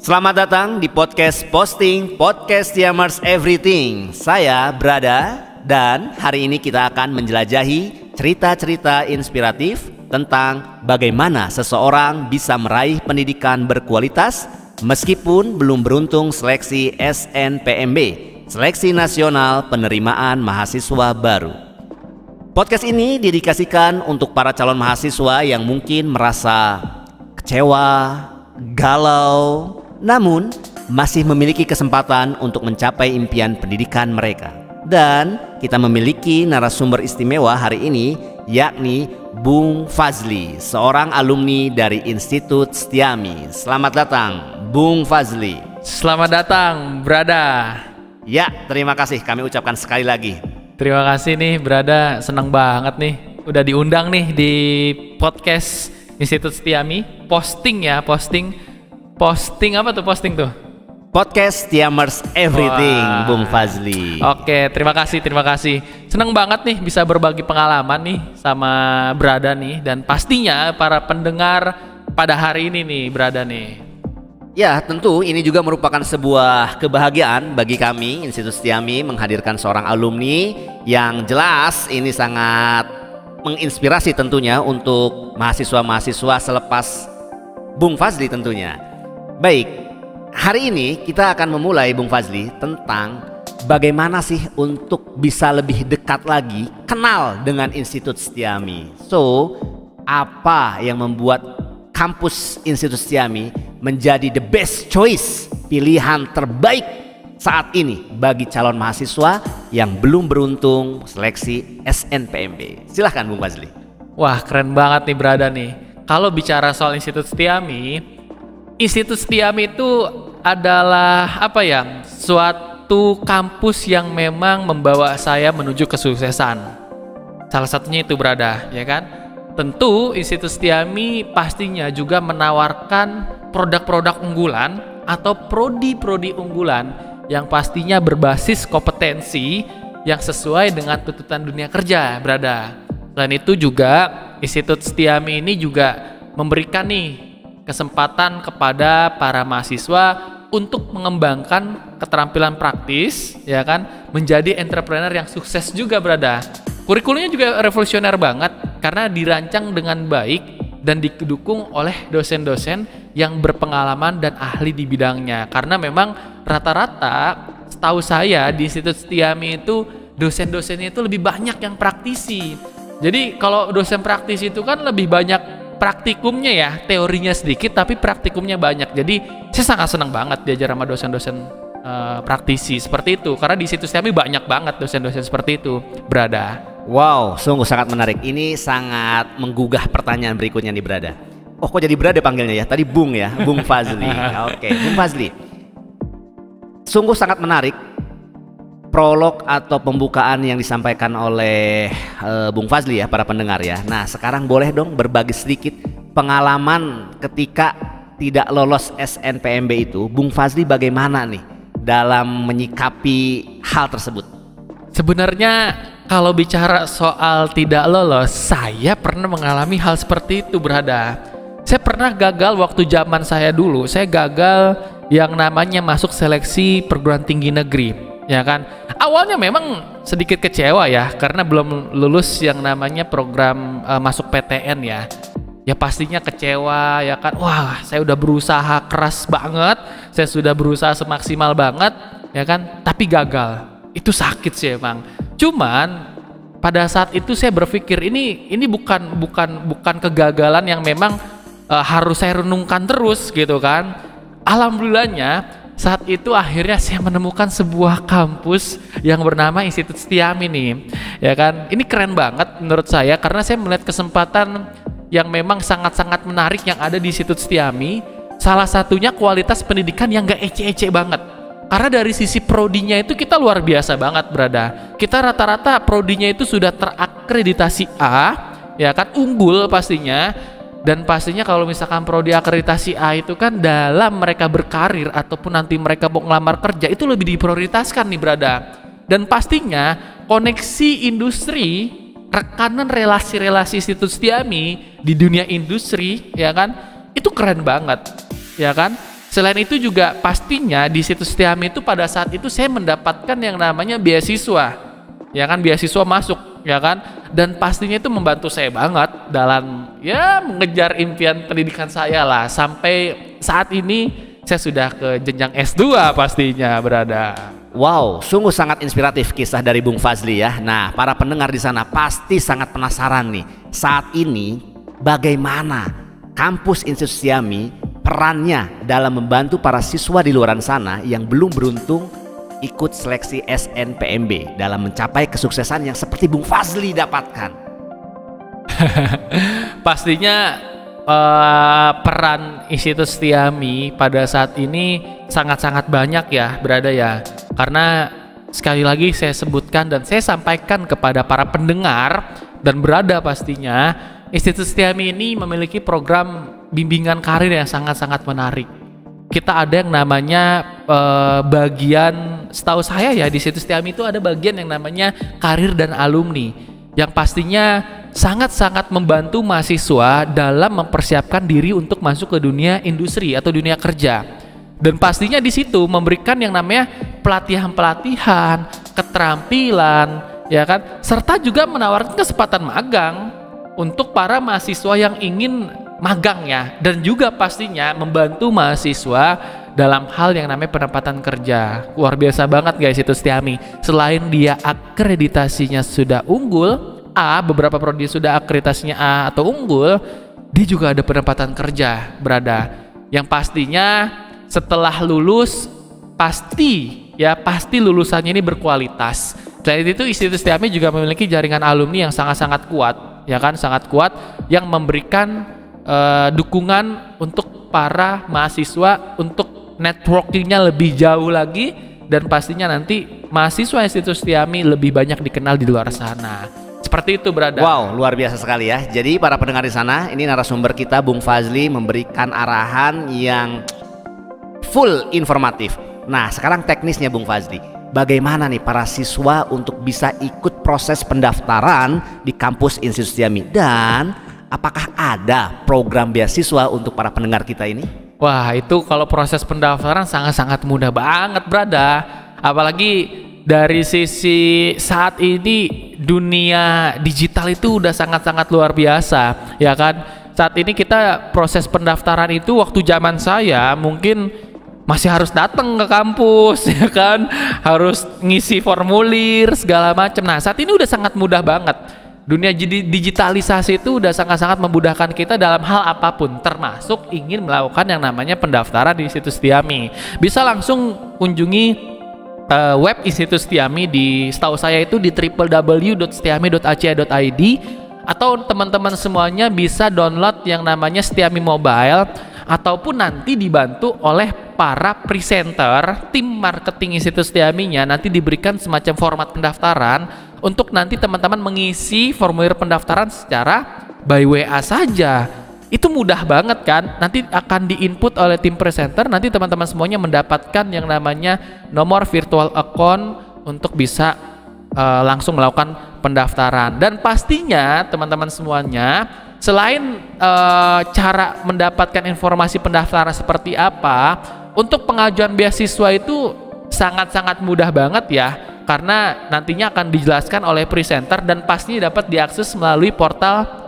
Selamat datang di podcast Posting Podcast Tiamers Everything. Saya Brada dan hari ini kita akan menjelajahi cerita-cerita inspiratif tentang bagaimana seseorang bisa meraih pendidikan berkualitas meskipun belum beruntung seleksi SNPMB, Seleksi Nasional Penerimaan Mahasiswa Baru. Podcast ini dedikasikan untuk para calon mahasiswa yang mungkin merasa kecewa, galau, namun masih memiliki kesempatan untuk mencapai impian pendidikan mereka. Dan kita memiliki narasumber istimewa hari ini, yakni Bung Fazli, seorang alumni dari Institut Setiami. Selamat datang Bung Fazli. Selamat datang Brada. Ya, terima kasih kami ucapkan sekali lagi. Terima kasih nih Brada, senang banget nih udah diundang nih di podcast Institut Setiami. Posting apa tuh posting tuh? Podcast Tiamers Everything. Wah. Bung Fazli. Oke, terima kasih. Senang banget nih bisa berbagi pengalaman nih sama Brada nih, dan pastinya para pendengar pada hari ini nih Brada nih. Ya, tentu ini juga merupakan sebuah kebahagiaan bagi kami Institut Setiami menghadirkan seorang alumni yang jelas ini sangat menginspirasi tentunya untuk mahasiswa-mahasiswa selepas Bung Fazli tentunya. Baik, hari ini kita akan memulai Bung Fazli tentang bagaimana sih untuk bisa lebih dekat lagi kenal dengan Institut Setiami. So, apa yang membuat kampus Institut Setiami menjadi the best choice, pilihan terbaik saat ini bagi calon mahasiswa yang belum beruntung seleksi SNPMB? Silahkan Bung Fazli. Wah, keren banget nih Brada nih. Kalau bicara soal Institut Setiami itu adalah suatu kampus yang memang membawa saya menuju kesuksesan. Salah satunya itu Brada, ya kan? Tentu Institut Setiami pastinya juga menawarkan produk-produk unggulan atau prodi-prodi unggulan yang pastinya berbasis kompetensi yang sesuai dengan tuntutan dunia kerja, Brada. Selain itu juga Institut Setiami ini juga memberikan nih kesempatan kepada para mahasiswa untuk mengembangkan keterampilan praktis, ya kan, menjadi entrepreneur yang sukses juga, Brada. Kurikulumnya juga revolusioner banget karena dirancang dengan baik dan didukung oleh dosen-dosen yang berpengalaman dan ahli di bidangnya. Karena memang rata-rata setahu saya di Institut Setiami itu dosen-dosennya itu lebih banyak yang praktisi. Jadi kalau dosen praktis itu kan lebih banyak praktikumnya ya, teorinya sedikit tapi praktikumnya banyak. Jadi saya sangat senang banget diajar sama dosen-dosen praktisi seperti itu. Karena di Institut Setiami banyak banget dosen-dosen seperti itu, Brada. Wow, sungguh sangat menarik. Ini sangat menggugah pertanyaan berikutnya nih Brada. Oh, kok jadi Brada panggilnya ya? Tadi Bung ya, Bung Fazli. Oke, Bung Fazli. Sungguh sangat menarik prolog atau pembukaan yang disampaikan oleh Bung Fazli ya, para pendengar ya. Nah, sekarang boleh dong berbagi sedikit pengalaman ketika tidak lolos SNPMB itu. Bung Fazli bagaimana nih dalam menyikapi hal tersebut? Sebenarnya kalau bicara soal tidak lolos, saya pernah mengalami hal seperti itu, Brada. Saya pernah gagal waktu zaman saya dulu. Saya gagal yang namanya masuk seleksi perguruan tinggi negeri, ya kan. Awalnya memang sedikit kecewa ya, karena belum lulus yang namanya program masuk PTN ya. Ya pastinya kecewa ya kan. Wah, saya udah berusaha keras banget, saya sudah berusaha semaksimal banget, ya kan. Tapi gagal. Itu sakit sih emang. Cuman pada saat itu saya berpikir ini bukan kegagalan yang memang harus saya renungkan terus gitu kan. Alhamdulillahnya saat itu akhirnya saya menemukan sebuah kampus yang bernama Institut Setiami nih, ya kan. Ini keren banget menurut saya karena saya melihat kesempatan yang memang sangat-sangat menarik yang ada di Institut Setiami. Salah satunya kualitas pendidikan yang gak ece-ece banget. Karena dari sisi prodinya itu kita luar biasa banget, Brada. Kita rata-rata prodinya itu sudah terakreditasi A, ya kan, unggul pastinya. Dan pastinya kalau misalkan prodi akreditasi A itu kan dalam mereka berkarir ataupun nanti mereka mau ngelamar kerja itu lebih diprioritaskan nih, Brada. Dan pastinya koneksi industri, rekanan relasi-relasi Institut Setiami di dunia industri, ya kan, itu keren banget, ya kan. Selain itu juga pastinya di situs Setiami itu pada saat itu saya mendapatkan yang namanya beasiswa. Ya kan, beasiswa masuk, ya kan? Dan pastinya itu membantu saya banget dalam ya mengejar impian pendidikan saya lah. Sampai saat ini saya sudah ke jenjang S2 pastinya berada. Wow, sungguh sangat inspiratif kisah dari Bung Fazli ya. Nah, para pendengar di sana pasti sangat penasaran nih. Saat ini bagaimana kampus Institut Setiami perannya dalam membantu para siswa di luar sana yang belum beruntung ikut seleksi SNPMB dalam mencapai kesuksesan yang seperti Bung Fazli dapatkan. Pastinya peran Institut Setiami pada saat ini sangat-sangat banyak ya berada ya. Karena sekali lagi saya sebutkan dan saya sampaikan kepada para pendengar dan berada pastinya, Institut Setiami ini memiliki program bimbingan karir yang sangat-sangat menarik. Kita ada yang namanya bagian, setahu saya ya di Institut Setiami itu ada bagian yang namanya karir dan alumni, yang pastinya sangat-sangat membantu mahasiswa dalam mempersiapkan diri untuk masuk ke dunia industri atau dunia kerja. Dan pastinya di situ memberikan yang namanya pelatihan-pelatihan, keterampilan, ya kan, serta juga menawarkan kesempatan magang untuk para mahasiswa yang ingin magang ya, dan juga pastinya membantu mahasiswa dalam hal yang namanya penempatan kerja. Luar biasa banget guys itu Setiami. Selain dia akreditasinya sudah unggul A, beberapa prodi sudah akreditasinya A atau unggul, dia juga ada penempatan kerja berada. Yang pastinya setelah lulus pasti lulusannya ini berkualitas. Selain itu Institut Setiami juga memiliki jaringan alumni yang sangat-sangat kuat, ya kan, sangat kuat, yang memberikan dukungan untuk para mahasiswa untuk networkingnya lebih jauh lagi, dan pastinya nanti mahasiswa Institut Setiami lebih banyak dikenal di luar sana. Seperti itu berada. Wow, luar biasa sekali ya. Jadi para pendengar di sana, ini narasumber kita Bung Fazli memberikan arahan yang full informatif. Nah, sekarang teknisnya Bung Fazli. Bagaimana nih para siswa untuk bisa ikut proses pendaftaran di kampus Institut Setiami, dan apakah ada program beasiswa untuk para pendengar kita ini? Wah, itu kalau proses pendaftaran sangat-sangat mudah banget berada. Apalagi dari sisi saat ini dunia digital itu udah sangat-sangat luar biasa, ya kan? Saat ini kita proses pendaftaran itu waktu zaman saya mungkin masih harus datang ke kampus, ya kan? Harus ngisi formulir segala macam. Nah, saat ini udah sangat mudah banget. Dunia digitalisasi itu udah sangat-sangat memudahkan kita dalam hal apapun, termasuk ingin melakukan yang namanya pendaftaran di Institut Setiami. Bisa langsung kunjungi web Institut Setiami setahu saya itu di www.setiami.ac.id, atau teman-teman semuanya bisa download yang namanya Setiami Mobile, ataupun nanti dibantu oleh para presenter tim marketing Institut Setiaminya, nanti diberikan semacam format pendaftaran untuk nanti teman-teman mengisi formulir pendaftaran secara by WA saja. Itu mudah banget kan? Nanti akan diinput oleh tim presenter, nanti teman-teman semuanya mendapatkan yang namanya nomor virtual account untuk bisa langsung melakukan pendaftaran. Dan pastinya teman-teman semuanya, selain cara mendapatkan informasi pendaftaran seperti apa, untuk pengajuan beasiswa itu sangat-sangat mudah banget ya, karena nantinya akan dijelaskan oleh presenter dan pastinya dapat diakses melalui portal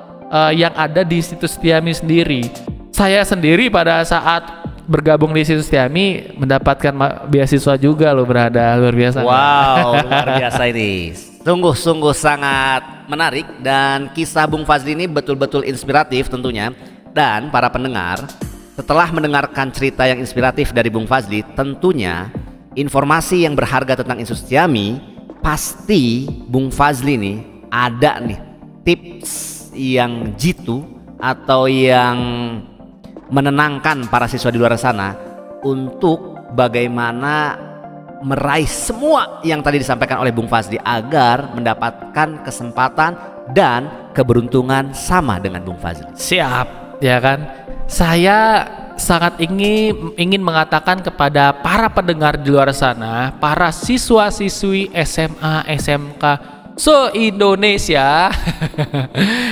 yang ada di Institut Setiami sendiri. Saya sendiri pada saat bergabung di Institut Setiami mendapatkan beasiswa juga loh berada. Luar biasa. Wow, luar biasa ini. Sungguh-sungguh sangat menarik, dan kisah Bung Fazli ini betul-betul inspiratif tentunya. Dan para pendengar, setelah mendengarkan cerita yang inspiratif dari Bung Fazli, tentunya informasi yang berharga tentang Institut Setiami, pasti Bung Fazli nih ada nih tips yang jitu atau yang menenangkan para siswa di luar sana untuk bagaimana meraih semua yang tadi disampaikan oleh Bung Fazli agar mendapatkan kesempatan dan keberuntungan sama dengan Bung Fazli. Siap, ya kan? Saya sangat ingin mengatakan kepada para pendengar di luar sana, para siswa-siswi SMA, SMK se-Indonesia,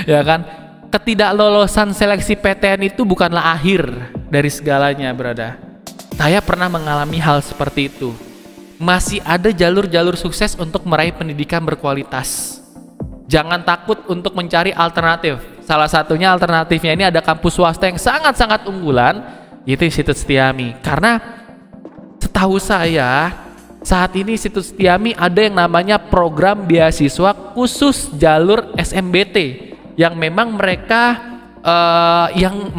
ya kan, ketidaklolosan seleksi PTN itu bukanlah akhir dari segalanya, berada. Saya pernah mengalami hal seperti itu. Masih ada jalur-jalur sukses untuk meraih pendidikan berkualitas. Jangan takut untuk mencari alternatif. Salah satunya alternatifnya ini ada kampus swasta yang sangat-sangat unggulan, yaitu Institut Setiami. Karena setahu saya saat ini Institut Setiami ada yang namanya program beasiswa khusus jalur SMBT, yang memang mereka yang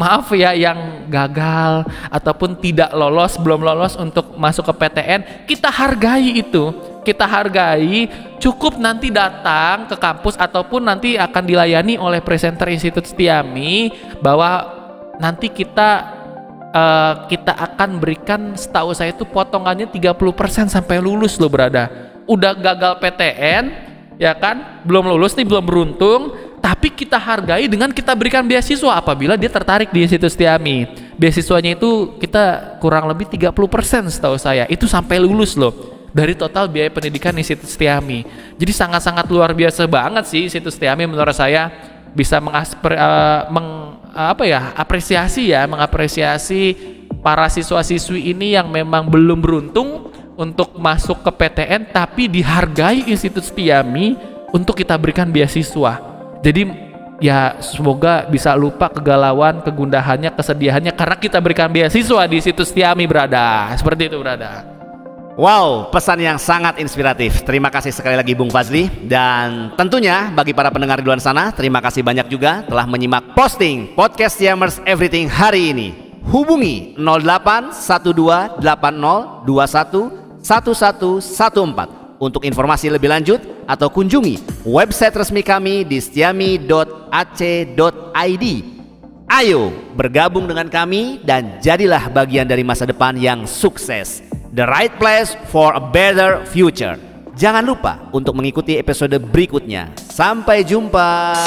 gagal ataupun tidak lolos, belum lolos untuk masuk ke PTN, kita hargai itu. Kita hargai, cukup nanti datang ke kampus ataupun nanti akan dilayani oleh presenter Institut Setiami, bahwa nanti kita akan berikan, setahu saya itu potongannya 30% sampai lulus loh berada. Udah gagal PTN, ya kan, belum lulus nih, belum beruntung, tapi kita hargai dengan kita berikan beasiswa apabila dia tertarik di Institut Setiami. Beasiswanya itu kita kurang lebih 30% setahu saya, itu sampai lulus loh, dari total biaya pendidikan Institut Setiami. Jadi sangat-sangat luar biasa banget sih Institut Setiami menurut saya, bisa mengapresiasi para siswa-siswi ini yang memang belum beruntung untuk masuk ke PTN, tapi dihargai Institut Setiami untuk kita berikan beasiswa. Jadi ya semoga bisa lupa kegalauan, kegundahannya, kesedihannya karena kita berikan beasiswa di Institut Setiami, berada. Seperti itu, berada. Wow, pesan yang sangat inspiratif. Terima kasih sekali lagi Bung Fazli. Dan tentunya bagi para pendengar di luar sana, terima kasih banyak juga telah menyimak posting Podcast Jammers Everything hari ini. Hubungi 081280211114 untuk informasi lebih lanjut, atau kunjungi website resmi kami di setiami.ac.id. Ayo bergabung dengan kami dan jadilah bagian dari masa depan yang sukses. The right place for a better future. Jangan lupa untuk mengikuti episode berikutnya. Sampai jumpa.